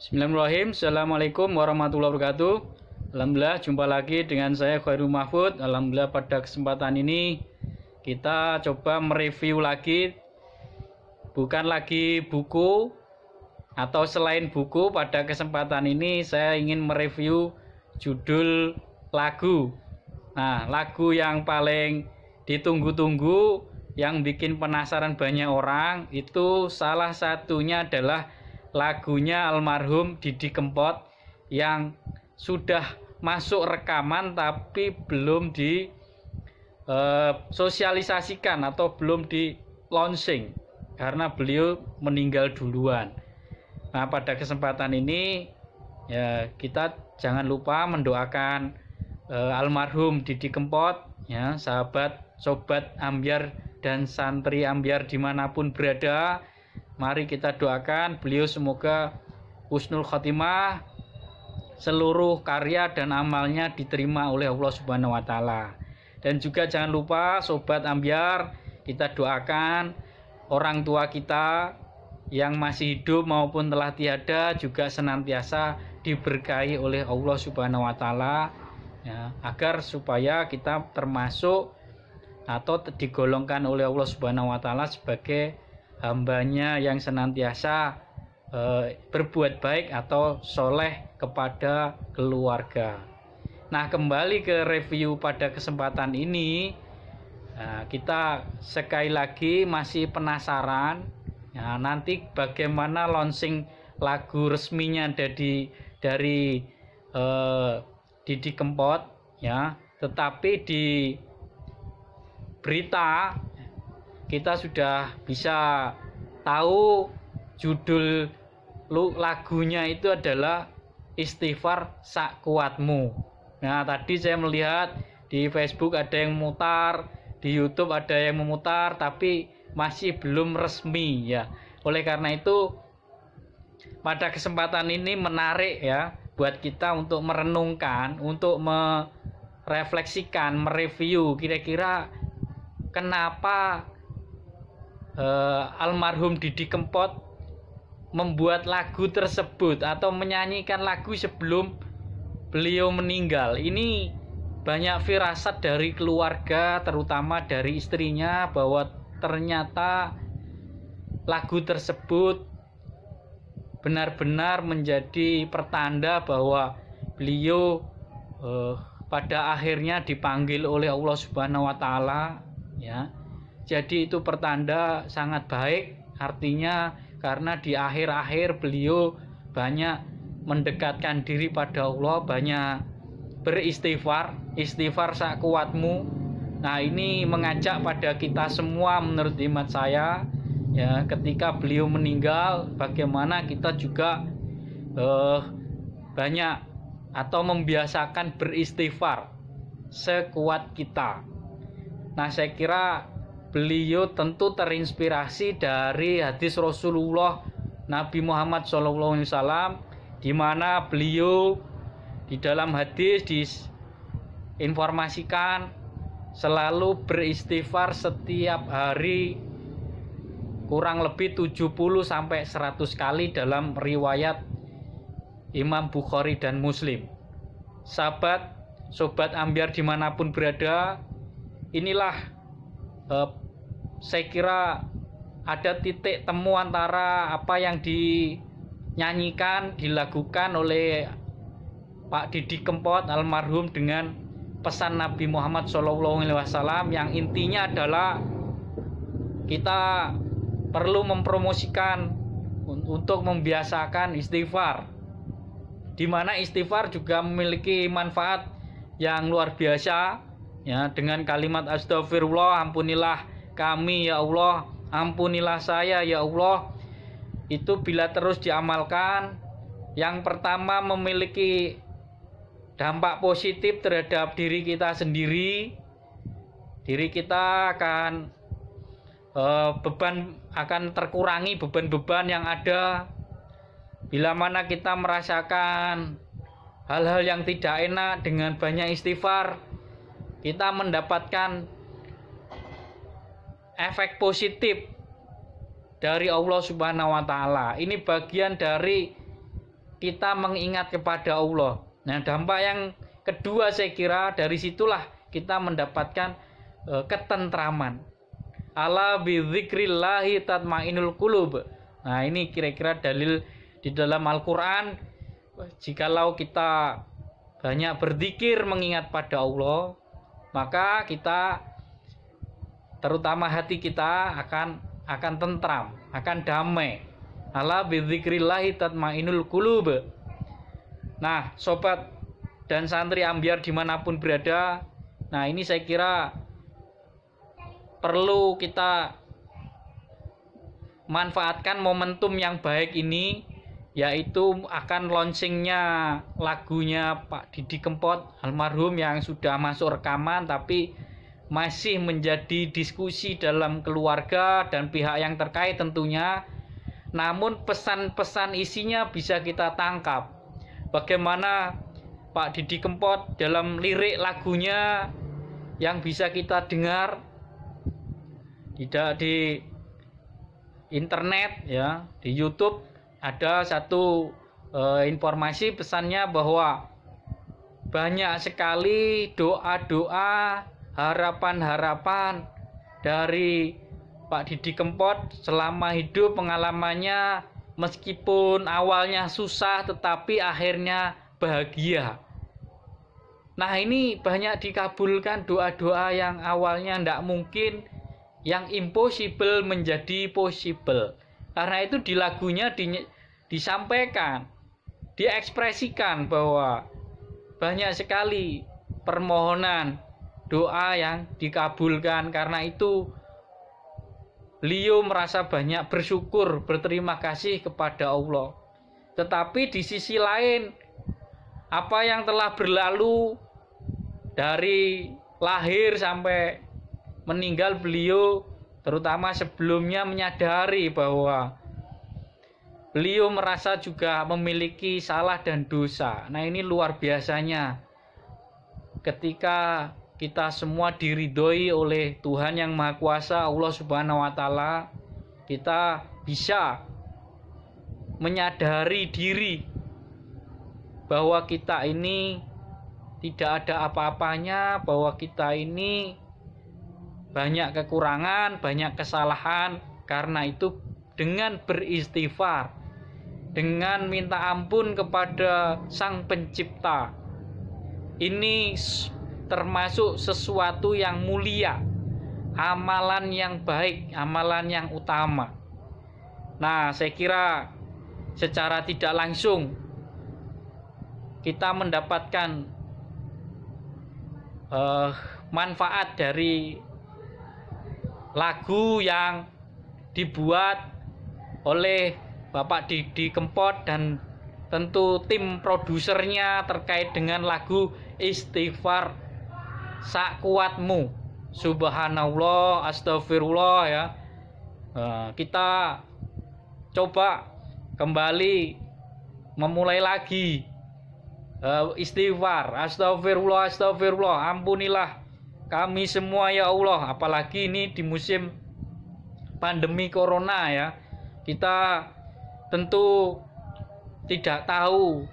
Bismillahirrahmanirrahim. Assalamualaikum warahmatullahi wabarakatuh. Alhamdulillah jumpa lagi dengan saya Khairul Mahfud. Alhamdulillah pada kesempatan ini kita coba mereview lagi, bukan lagi buku atau selain buku. Pada kesempatan ini saya ingin mereview judul lagu. Nah, lagu yang paling ditunggu-tunggu, yang bikin penasaran banyak orang, itu salah satunya adalah lagunya almarhum Didi Kempot yang sudah masuk rekaman tapi belum di sosialisasikan atau belum di launching karena beliau meninggal duluan. Nah, pada kesempatan ini ya kita jangan lupa mendoakan almarhum Didi Kempot, ya, sahabat sobat ambyar dan santri ambyar dimanapun berada. Mari kita doakan beliau semoga husnul khotimah, seluruh karya dan amalnya diterima oleh Allah Subhanahu wa taala. Dan juga jangan lupa sobat ambyar, kita doakan orang tua kita yang masih hidup maupun telah tiada juga senantiasa diberkahi oleh Allah Subhanahu wa taala, ya, agar supaya kita termasuk atau digolongkan oleh Allah Subhanahu wa taala sebagai hambanya yang senantiasa berbuat baik atau soleh kepada keluarga. Nah, kembali ke review pada kesempatan ini, kita sekali lagi masih penasaran, ya, nanti bagaimana launching lagu resminya dari Didi Kempot, ya. Tetapi di berita kita sudah bisa tahu judul lagunya itu adalah Istighfar Sak Kuatmu. Nah, tadi saya melihat di Facebook ada yang memutar, di YouTube ada yang memutar, tapi masih belum resmi, ya. Oleh karena itu pada kesempatan ini menarik, ya, buat kita untuk merenungkan, untuk merefleksikan, mereview kira-kira kenapa almarhum Didi Kempot membuat lagu tersebut atau menyanyikan lagu sebelum beliau meninggal. Ini banyak firasat dari keluarga, terutama dari istrinya, bahwa ternyata lagu tersebut benar-benar menjadi pertanda bahwa beliau pada akhirnya dipanggil oleh Allah Subhanahu wa taala, ya. Jadi itu pertanda sangat baik, artinya karena di akhir-akhir beliau banyak mendekatkan diri pada Allah, banyak beristighfar, istighfar sak kuatmu. Nah, ini mengajak pada kita semua menurut hemat saya, ya, ketika beliau meninggal bagaimana kita juga banyak atau membiasakan beristighfar sekuat kita. Nah, saya kira beliau tentu terinspirasi dari hadis Rasulullah Nabi Muhammad SAW, di mana beliau di dalam hadis diinformasikan selalu beristighfar setiap hari kurang lebih 70 sampai 100 kali dalam riwayat Imam Bukhari dan Muslim. Sahabat, sobat ambyar dimanapun berada, inilah saya kira ada titik temu antara apa yang dinyanyikan, dilakukan oleh Pak Didi Kempot almarhum dengan pesan Nabi Muhammad SAW, yang intinya adalah kita perlu mempromosikan untuk membiasakan istighfar, di mana istighfar juga memiliki manfaat yang luar biasa, ya, dengan kalimat astagfirullah, ampunilah kami ya Allah, ampunilah saya ya Allah. Itu bila terus diamalkan, yang pertama memiliki dampak positif terhadap diri kita sendiri. Diri kita akan beban akan terkurangi, beban-beban yang ada. Bila mana kita merasakan hal-hal yang tidak enak, dengan banyak istighfar kita mendapatkan efek positif dari Allah Subhanahu wa taala. Ini bagian dari kita mengingat kepada Allah. Nah, dampak yang kedua saya kira dari situlah kita mendapatkan ketentraman. Ala bidzikrillahi tatmainul qulub. Nah, ini kira-kira dalil di dalam Al-Qur'an. Jikalau kita banyak berzikir mengingat pada Allah, maka kita, terutama hati kita akan tentram, akan damai. Ala bidzikrillahi tatmainul qulub. Nah, sobat dan santri Ambyar dimanapun berada, nah ini saya kira perlu kita manfaatkan momentum yang baik ini, yaitu akan launchingnya lagunya Pak Didi Kempot almarhum yang sudah masuk rekaman tapi masih menjadi diskusi dalam keluarga dan pihak yang terkait tentunya. Namun pesan-pesan isinya bisa kita tangkap. Bagaimana Pak Didi Kempot dalam lirik lagunya yang bisa kita dengar di internet ya, di YouTube ada satu informasi pesannya bahwa banyak sekali doa-doa, harapan-harapan dari Pak Didi Kempot selama hidup, pengalamannya meskipun awalnya susah tetapi akhirnya bahagia. Nah, ini banyak dikabulkan doa-doa yang awalnya tidak mungkin, yang impossible menjadi possible. Karena itu di lagunya disampaikan, diekspresikan bahwa banyak sekali permohonan doa yang dikabulkan. Karena itu beliau merasa banyak bersyukur, berterima kasih kepada Allah. Tetapi di sisi lain, apa yang telah berlalu dari lahir sampai meninggal beliau, terutama sebelumnya menyadari bahwa beliau merasa juga memiliki salah dan dosa. Nah, ini luar biasanya ketika kita semua diridhoi oleh Tuhan yang Maha Kuasa, Allah Subhanahu wa Ta'ala, kita bisa menyadari diri bahwa kita ini tidak ada apa-apanya, bahwa kita ini banyak kekurangan, banyak kesalahan. Karena itu dengan beristighfar, dengan minta ampun kepada Sang Pencipta, ini termasuk sesuatu yang mulia, amalan yang baik, amalan yang utama. Nah, saya kira secara tidak langsung kita mendapatkan manfaat dari lagu yang dibuat oleh Bapak Didi Kempot dan tentu tim produsernya terkait dengan lagu Istighfar Sak Kuatmu, subhanallah, astagfirullah ya. Kita coba kembali memulai lagi istighfar, astagfirullah, astagfirullah, ampunilah kami semua ya Allah. Apalagi ini di musim pandemi corona ya, kita tentu tidak tahu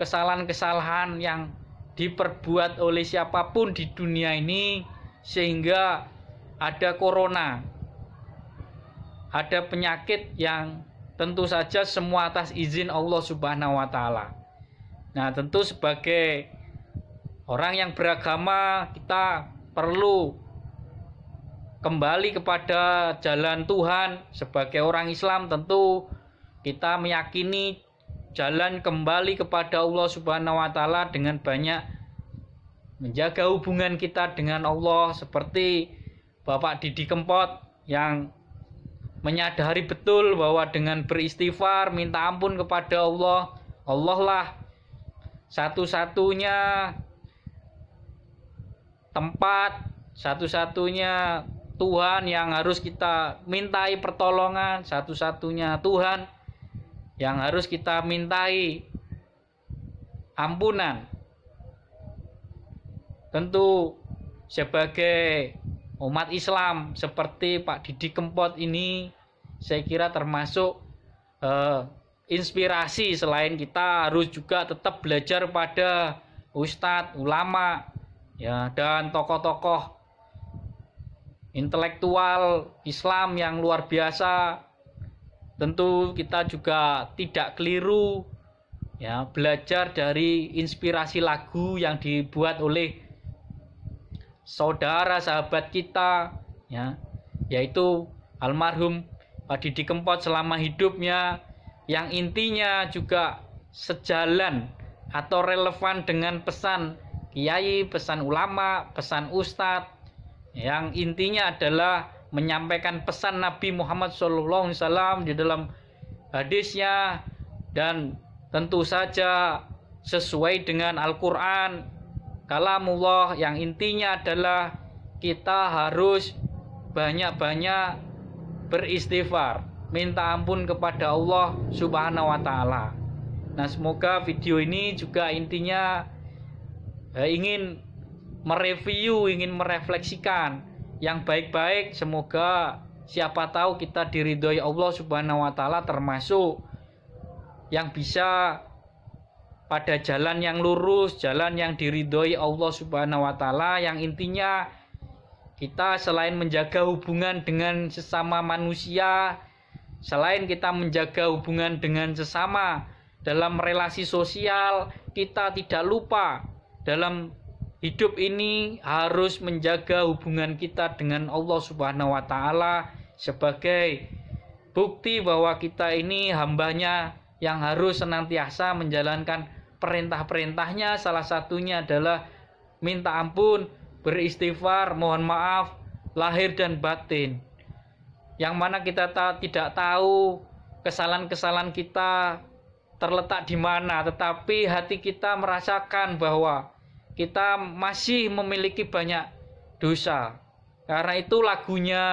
kesalahan-kesalahan yang diperbuat oleh siapapun di dunia ini sehingga ada corona, ada penyakit yang tentu saja semua atas izin Allah Subhanahu wa Ta'ala. Nah, tentu sebagai orang yang beragama, kita perlu kembali kepada jalan Tuhan. Sebagai orang Islam, tentu kita meyakini jalan kembali kepada Allah Subhanahu wa Ta'ala dengan banyak menjaga hubungan kita dengan Allah, seperti Bapak Didi Kempot yang menyadari betul bahwa dengan beristighfar, minta ampun kepada Allah, Allah lah satu-satunya tempat, satu-satunya Tuhan yang harus kita mintai pertolongan, satu-satunya Tuhan yang harus kita mintai ampunan. Tentu sebagai umat Islam seperti Pak Didi Kempot ini, saya kira termasuk inspirasi. Selain kita harus juga tetap belajar pada ustadz, ulama, ya, dan tokoh-tokoh intelektual Islam yang luar biasa. Tentu kita juga tidak keliru, ya, belajar dari inspirasi lagu yang dibuat oleh saudara sahabat kita, ya, yaitu almarhum Pak Didi Kempot selama hidupnya, yang intinya juga sejalan atau relevan dengan pesan kiai, pesan ulama, pesan ustadz, yang intinya adalah menyampaikan pesan Nabi Muhammad SAW di dalam hadisnya, dan tentu saja sesuai dengan Al-Quran, kalamullah, yang intinya adalah kita harus banyak-banyak beristighfar, minta ampun kepada Allah Subhanahu wa Ta'ala. Nah, semoga video ini juga intinya ingin mereview, ingin merefleksikan yang baik-baik. Semoga siapa tahu kita diridhoi Allah Subhanahu wa Ta'ala, termasuk yang bisa pada jalan yang lurus, jalan yang diridhoi Allah Subhanahu wa Ta'ala, yang intinya kita selain menjaga hubungan dengan sesama manusia, selain kita menjaga hubungan dengan sesama dalam relasi sosial, kita tidak lupa dalam hidup ini harus menjaga hubungan kita dengan Allah Subhanahu wa Ta'ala, sebagai bukti bahwa kita ini hambanya yang harus senantiasa menjalankan perintah-perintahnya. Salah satunya adalah minta ampun, beristighfar, mohon maaf lahir dan batin. Yang mana kita tidak tahu kesalahan-kesalahan kita terletak di mana, tetapi hati kita merasakan bahwa kita masih memiliki banyak dosa. Karena itu lagunya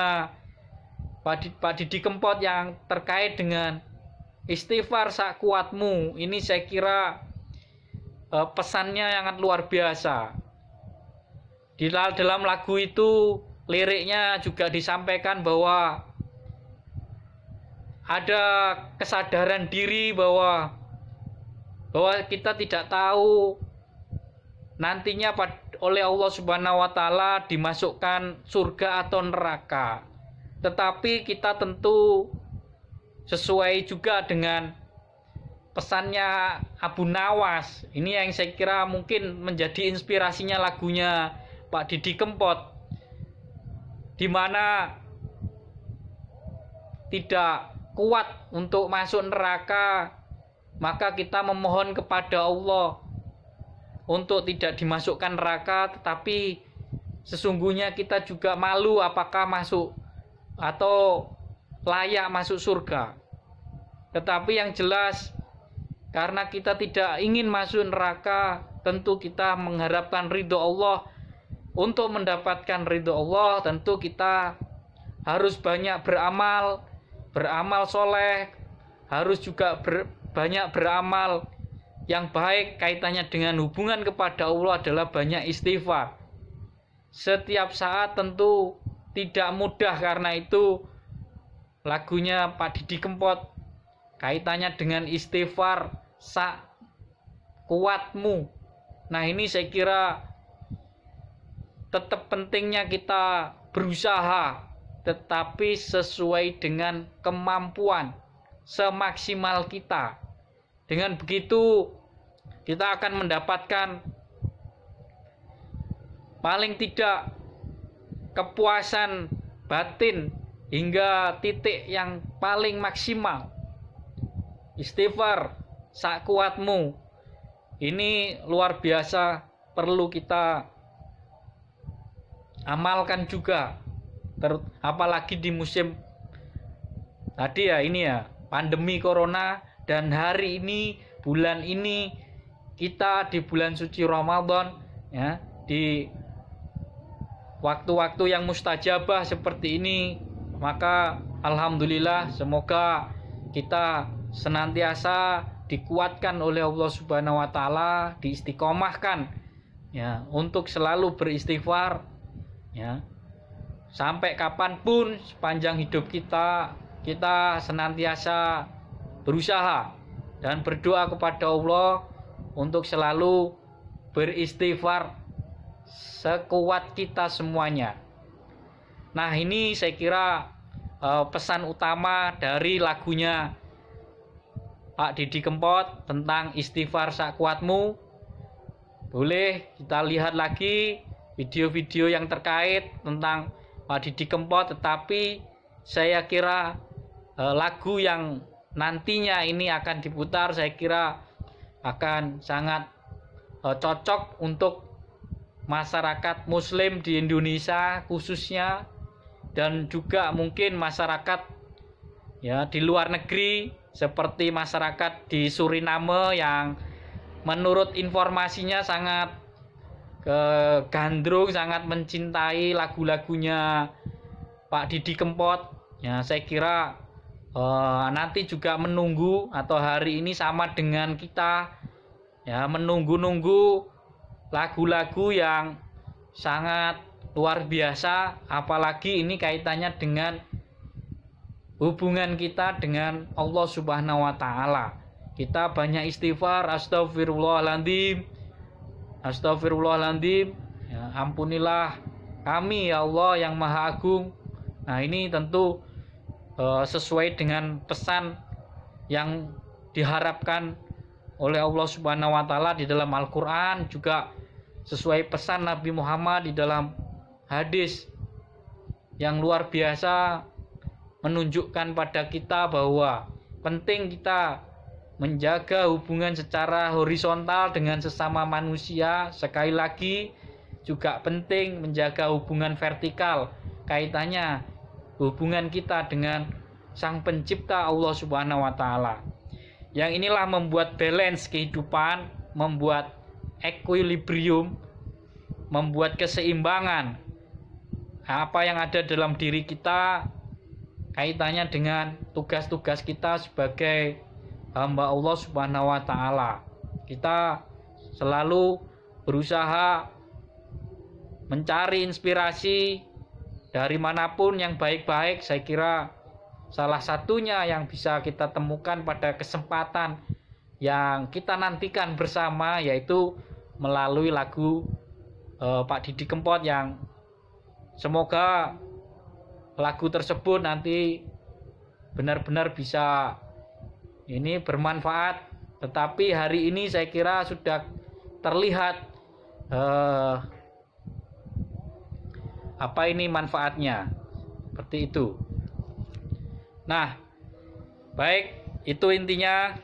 Pak Didi Kempot yang terkait dengan istighfar sak kuatmu, ini saya kira pesannya sangat luar biasa. Di dalam lagu itu liriknya juga disampaikan bahwa ada kesadaran diri bahwa kita tidak tahu nantinya oleh Allah Subhanahu wa Ta'ala dimasukkan surga atau neraka. Tetapi kita tentu sesuai juga dengan pesannya Abu Nawas. Ini yang saya kira mungkin menjadi inspirasinya lagunya Pak Didi Kempot, di mana tidak kuat untuk masuk neraka, maka kita memohon kepada Allah untuk tidak dimasukkan neraka. Tetapi sesungguhnya kita juga malu apakah masuk atau layak masuk surga. Tetapi yang jelas, karena kita tidak ingin masuk neraka, tentu kita mengharapkan ridho Allah. Untuk mendapatkan ridho Allah, tentu kita harus banyak beramal soleh, harus juga banyak beramal yang baik. Kaitannya dengan hubungan kepada Allah adalah banyak istighfar. Setiap saat tentu tidak mudah, karena itu lagunya Pak Didi Kempot kaitannya dengan istighfar sak kuatmu. Nah, ini saya kira tetap pentingnya kita berusaha, tetapi sesuai dengan kemampuan semaksimal kita. Dengan begitu kita akan mendapatkan paling tidak kepuasan batin hingga titik yang paling maksimal. Istighfar sak kuatmu ini luar biasa, perlu kita amalkan juga, apalagi di musim tadi ya, ini ya pandemi corona, dan hari ini, bulan ini, kita di bulan suci Ramadan, ya, di waktu-waktu yang mustajabah seperti ini. Maka alhamdulillah, semoga kita senantiasa dikuatkan oleh Allah Subhanahu wa Ta'ala, diistiqomahkan, ya, untuk selalu beristighfar, ya, sampai kapanpun sepanjang hidup kita senantiasa berusaha dan berdoa kepada Allah untuk selalu beristighfar sekuat kita semuanya. Nah, ini saya kira pesan utama dari lagunya Pak Didi Kempot tentang istighfar sakuatmu. Boleh kita lihat lagi video-video yang terkait tentang Pak Didi Kempot, tetapi saya kira lagu yang nantinya ini akan diputar saya kira akan sangat cocok untuk masyarakat muslim di Indonesia khususnya, dan juga mungkin masyarakat ya di luar negeri seperti masyarakat di Suriname yang menurut informasinya sangat gandrung, sangat mencintai lagu-lagunya Pak Didi Kempot. Ya, saya kira nanti juga menunggu, atau hari ini sama dengan kita ya, menunggu-nunggu lagu-lagu yang sangat luar biasa, apalagi ini kaitannya dengan hubungan kita dengan Allah Subhanahu wa taala. Kita banyak istighfar, astagfirullahaladzim, astagfirullahaladzim, ya, ampunilah kami ya Allah yang Maha Agung. Nah, ini tentu sesuai dengan pesan yang diharapkan oleh Allah Subhanahu wa taala di dalam Al-Qur'an, juga sesuai pesan Nabi Muhammad di dalam hadis yang luar biasa, menunjukkan pada kita bahwa penting kita menjaga hubungan secara horizontal dengan sesama manusia. Sekali lagi juga penting menjaga hubungan vertikal, kaitannya hubungan kita dengan Sang Pencipta Allah Subhanahu wa taala. Yang inilah membuat balance kehidupan, membuat equilibrium, membuat keseimbangan apa yang ada dalam diri kita, kaitannya dengan tugas-tugas kita sebagai hamba Allah Subhanahu wa taala. Kita selalu berusaha mencari inspirasi dari manapun yang baik-baik. Saya kira salah satunya yang bisa kita temukan pada kesempatan yang kita nantikan bersama, yaitu melalui lagu Pak Didi Kempot, yang semoga lagu tersebut nanti benar-benar bisa ini bermanfaat. Tetapi hari ini saya kira sudah terlihat apa ini manfaatnya, seperti itu. Nah, baik, itu intinya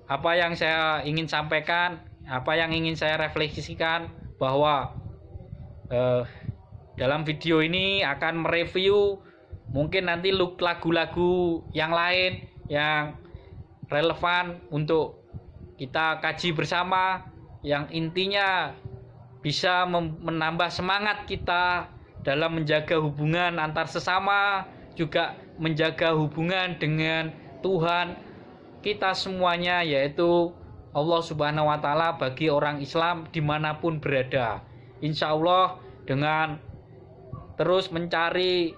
apa yang saya ingin sampaikan, apa yang ingin saya refleksikan, bahwa dalam video ini akan mereview mungkin nanti lagu-lagu yang lain yang relevan untuk kita kaji bersama, yang intinya bisa menambah semangat kita dalam menjaga hubungan antar sesama, juga menjaga hubungan dengan Tuhan kita semuanya, yaitu Allah Subhanahu wa taala bagi orang Islam dimanapun berada. Insya Allah dengan terus mencari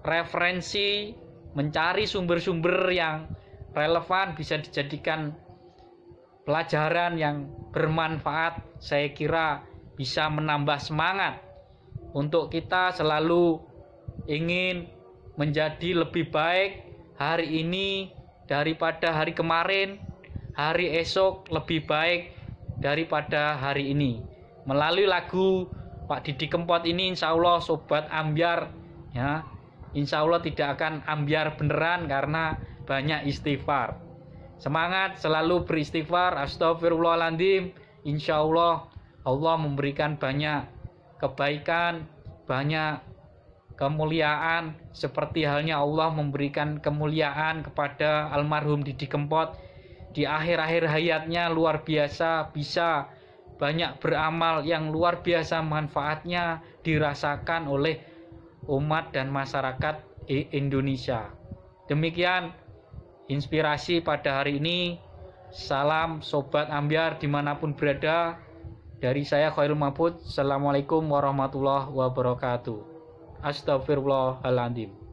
referensi, mencari sumber-sumber yang relevan, bisa dijadikan pelajaran yang bermanfaat, saya kira bisa menambah semangat untuk kita selalu ingin menjadi lebih baik hari ini daripada hari kemarin, hari esok lebih baik daripada hari ini. Melalui lagu Pak Didi Kempot ini, insya Allah sobat ambyar ya, insya Allah tidak akan ambyar beneran karena banyak istighfar. Semangat selalu beristighfar, astagfirullahaladzim. Insya Allah Allah memberikan banyak kebaikan, banyak kemuliaan, seperti halnya Allah memberikan kemuliaan kepada almarhum Didi Kempot di akhir-akhir hayatnya. Luar biasa, bisa banyak beramal yang luar biasa, manfaatnya dirasakan oleh umat dan masyarakat Indonesia. Demikian inspirasi pada hari ini. Salam sobat ambyar dimanapun berada, dari saya Khairul Mahfud. Assalamualaikum warahmatullahi wabarakatuh. Astagfirullahaladzim.